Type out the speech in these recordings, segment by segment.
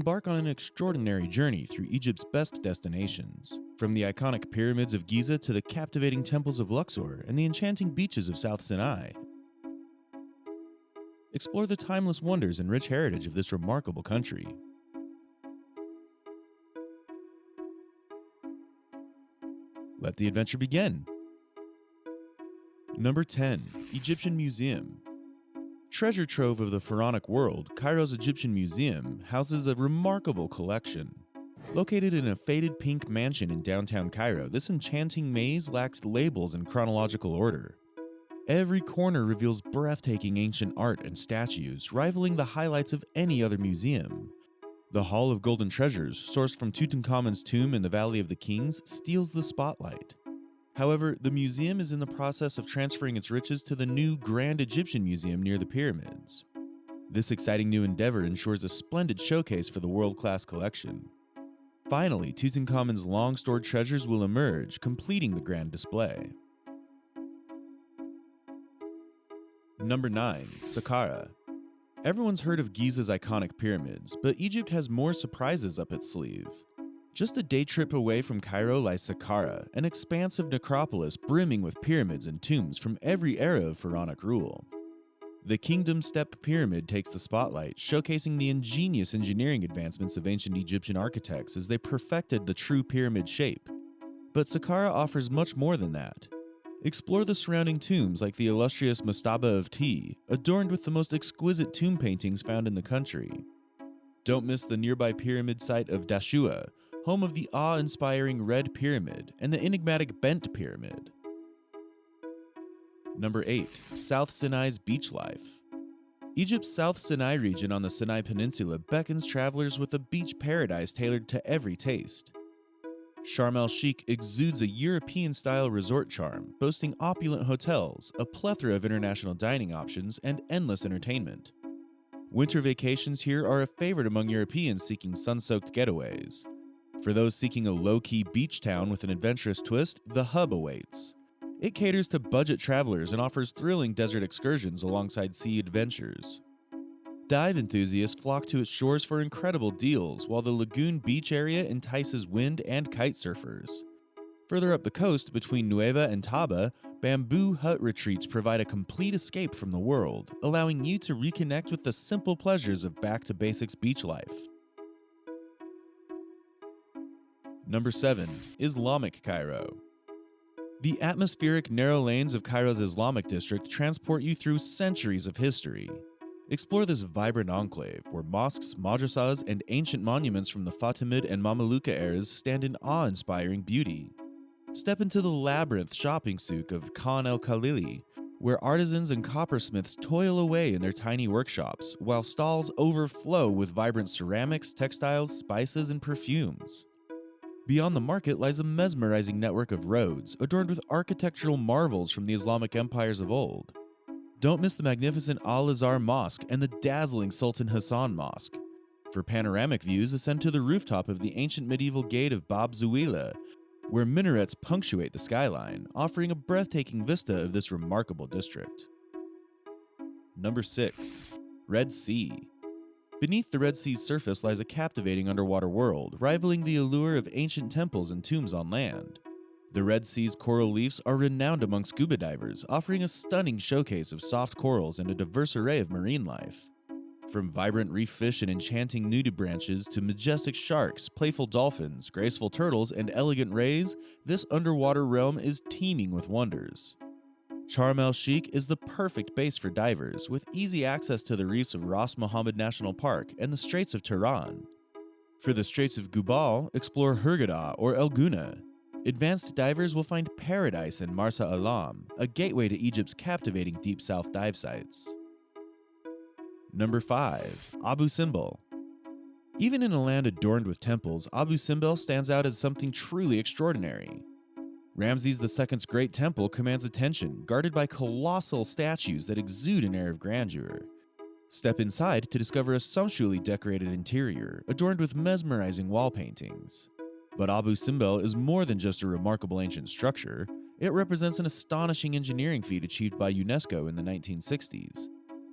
embark on an extraordinary journey through Egypt's best destinations, from the iconic Pyramids of Giza to the captivating temples of Luxor and the enchanting beaches of South Sinai. Explore the timeless wonders and rich heritage of this remarkable country. Let the adventure begin! Number 10. Egyptian Museum. Treasure trove of the pharaonic world, Cairo's Egyptian Museum houses a remarkable collection. Located in a faded pink mansion in downtown Cairo, this enchanting maze lacks labels in chronological order. Every corner reveals breathtaking ancient art and statues, rivaling the highlights of any other museum. The Hall of Golden Treasures, sourced from Tutankhamun's tomb in the Valley of the Kings, steals the spotlight. However, the museum is in the process of transferring its riches to the new Grand Egyptian Museum near the pyramids. This exciting new endeavor ensures a splendid showcase for the world-class collection. Finally, Tutankhamun's long-stored treasures will emerge, completing the grand display. Number 9. Saqqara. Everyone's heard of Giza's iconic pyramids, but Egypt has more surprises up its sleeve. Just a day trip away from Cairo lies Saqqara, an expansive necropolis brimming with pyramids and tombs from every era of pharaonic rule. The Kingdom Step Pyramid takes the spotlight, showcasing the ingenious engineering advancements of ancient Egyptian architects as they perfected the true pyramid shape. But Saqqara offers much more than that. Explore the surrounding tombs like the illustrious Mastaba of Tea, adorned with the most exquisite tomb paintings found in the country. Don't miss the nearby pyramid site of Dashua, home of the awe-inspiring Red Pyramid and the enigmatic Bent Pyramid. Number 8. South Sinai's beach life. Egypt's South Sinai region on the Sinai Peninsula beckons travelers with a beach paradise tailored to every taste. Sharm el-Sheikh exudes a European-style resort charm, boasting opulent hotels, a plethora of international dining options, and endless entertainment. Winter vacations here are a favorite among Europeans seeking sun-soaked getaways. For those seeking a low-key beach town with an adventurous twist, the Hub awaits. It caters to budget travelers and offers thrilling desert excursions alongside sea adventures. Dive enthusiasts flock to its shores for incredible deals, while the Lagoon Beach area entices wind and kite surfers. Further up the coast, between Nueva and Taba, bamboo hut retreats provide a complete escape from the world, allowing you to reconnect with the simple pleasures of back-to-basics beach life. Number 7. Islamic Cairo. The atmospheric narrow lanes of Cairo's Islamic district transport you through centuries of history. Explore this vibrant enclave, where mosques, madrasas, and ancient monuments from the Fatimid and Mameluka eras stand in awe-inspiring beauty. Step into the labyrinth shopping souk of Khan el-Khalili, where artisans and coppersmiths toil away in their tiny workshops, while stalls overflow with vibrant ceramics, textiles, spices, and perfumes. Beyond the market lies a mesmerizing network of roads, adorned with architectural marvels from the Islamic empires of old. Don't miss the magnificent Al-Azhar Mosque and the dazzling Sultan Hassan Mosque. For panoramic views, ascend to the rooftop of the ancient medieval gate of Bab Zuwila, where minarets punctuate the skyline, offering a breathtaking vista of this remarkable district. Number 6. Red Sea. Beneath the Red Sea's surface lies a captivating underwater world, rivaling the allure of ancient temples and tombs on land. The Red Sea's coral reefs are renowned among scuba divers, offering a stunning showcase of soft corals and a diverse array of marine life. From vibrant reef fish and enchanting nudibranches to majestic sharks, playful dolphins, graceful turtles, and elegant rays, this underwater realm is teeming with wonders. Sharm el-Sheikh is the perfect base for divers, with easy access to the reefs of Ras Mohammed National Park and the Straits of Tehran. For the Straits of Gubal, explore Hurghada or El Guna. Advanced divers will find paradise in Marsa Alam, a gateway to Egypt's captivating Deep South dive sites. Number 5. Abu Simbel. Even in a land adorned with temples, Abu Simbel stands out as something truly extraordinary. Ramses II's Great Temple commands attention, guarded by colossal statues that exude an air of grandeur. Step inside to discover a sumptuously decorated interior, adorned with mesmerizing wall paintings. But Abu Simbel is more than just a remarkable ancient structure. It represents an astonishing engineering feat achieved by UNESCO in the 1960s.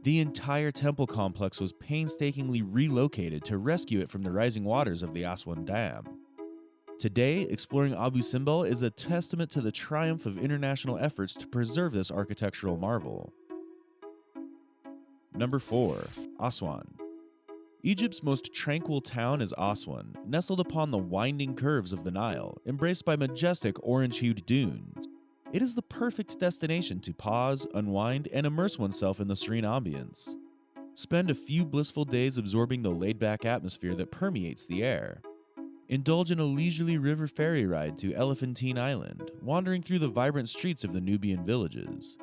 The entire temple complex was painstakingly relocated to rescue it from the rising waters of the Aswan Dam. Today, exploring Abu Simbel is a testament to the triumph of international efforts to preserve this architectural marvel. Number 4. Aswan. Egypt's most tranquil town is Aswan, nestled upon the winding curves of the Nile, embraced by majestic orange-hued dunes. It is the perfect destination to pause, unwind, and immerse oneself in the serene ambience. Spend a few blissful days absorbing the laid-back atmosphere that permeates the air. Indulge in a leisurely river ferry ride to Elephantine Island, wandering through the vibrant streets of the Nubian villages.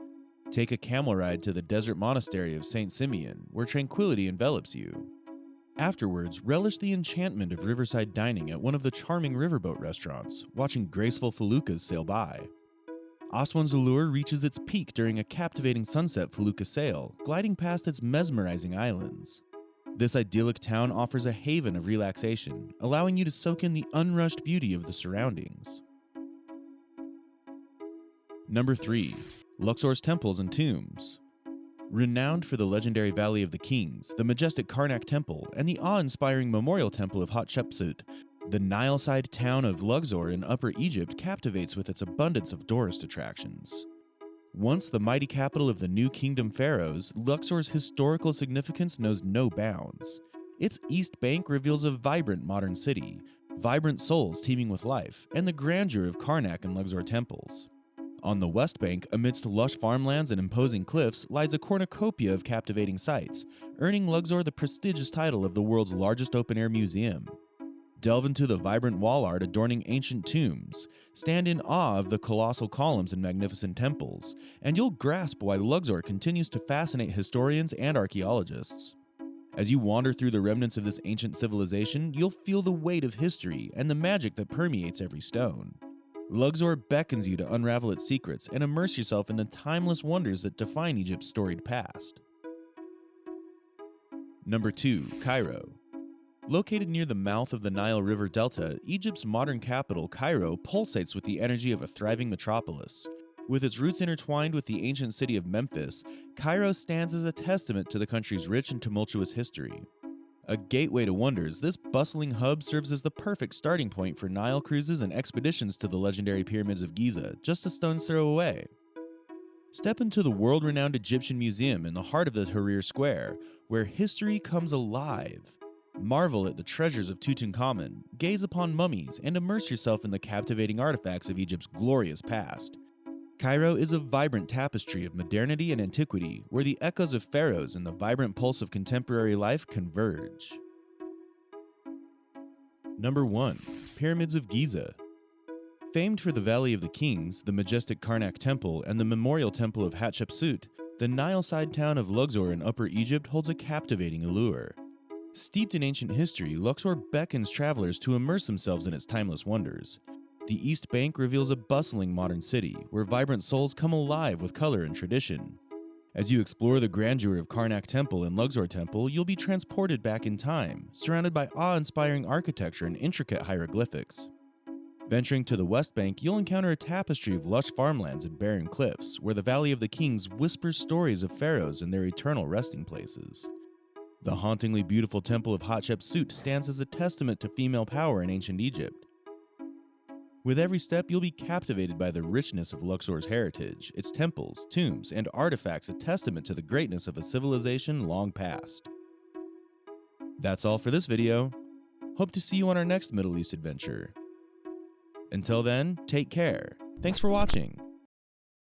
Take a camel ride to the desert monastery of St. Simeon, where tranquility envelops you. Afterwards, relish the enchantment of riverside dining at one of the charming riverboat restaurants, watching graceful feluccas sail by. Aswan's allure reaches its peak during a captivating sunset felucca sail, gliding past its mesmerizing islands. This idyllic town offers a haven of relaxation, allowing you to soak in the unrushed beauty of the surroundings. Number 3. Luxor's temples and tombs. Renowned for the legendary Valley of the Kings, the majestic Karnak Temple, and the awe-inspiring Memorial Temple of Hatshepsut, the Nile-side town of Luxor in Upper Egypt captivates with its abundance of tourist attractions. Once the mighty capital of the New Kingdom pharaohs, Luxor's historical significance knows no bounds. Its east bank reveals a vibrant modern city, vibrant souls teeming with life, and the grandeur of Karnak and Luxor temples. On the west bank, amidst lush farmlands and imposing cliffs, lies a cornucopia of captivating sights, earning Luxor the prestigious title of the world's largest open-air museum. Delve into the vibrant wall art adorning ancient tombs, stand in awe of the colossal columns and magnificent temples, and you'll grasp why Luxor continues to fascinate historians and archaeologists. As you wander through the remnants of this ancient civilization, you'll feel the weight of history and the magic that permeates every stone. Luxor beckons you to unravel its secrets and immerse yourself in the timeless wonders that define Egypt's storied past. Number 2. Cairo. Located near the mouth of the Nile River Delta, Egypt's modern capital, Cairo, pulsates with the energy of a thriving metropolis. With its roots intertwined with the ancient city of Memphis, Cairo stands as a testament to the country's rich and tumultuous history. A gateway to wonders, this bustling hub serves as the perfect starting point for Nile cruises and expeditions to the legendary Pyramids of Giza, just a stone's throw away. Step into the world-renowned Egyptian Museum in the heart of the Tahrir Square, where history comes alive. Marvel at the treasures of Tutankhamun, gaze upon mummies, and immerse yourself in the captivating artifacts of Egypt's glorious past. Cairo is a vibrant tapestry of modernity and antiquity, where the echoes of pharaohs and the vibrant pulse of contemporary life converge. Number 1. Pyramids of Giza. Famed for the Valley of the Kings, the majestic Karnak Temple, and the Memorial Temple of Hatshepsut, the Nile-side town of Luxor in Upper Egypt holds a captivating allure. Steeped in ancient history, Luxor beckons travelers to immerse themselves in its timeless wonders. The East Bank reveals a bustling modern city, where vibrant souls come alive with color and tradition. As you explore the grandeur of Karnak Temple and Luxor Temple, you'll be transported back in time, surrounded by awe-inspiring architecture and intricate hieroglyphics. Venturing to the West Bank, you'll encounter a tapestry of lush farmlands and barren cliffs, where the Valley of the Kings whispers stories of pharaohs and their eternal resting places. The hauntingly beautiful Temple of Hatshepsut stands as a testament to female power in ancient Egypt. With every step, you'll be captivated by the richness of Luxor's heritage, its temples, tombs, and artifacts a testament to the greatness of a civilization long past. That's all for this video. Hope to see you on our next Middle East adventure. Until then, take care. Thanks for watching.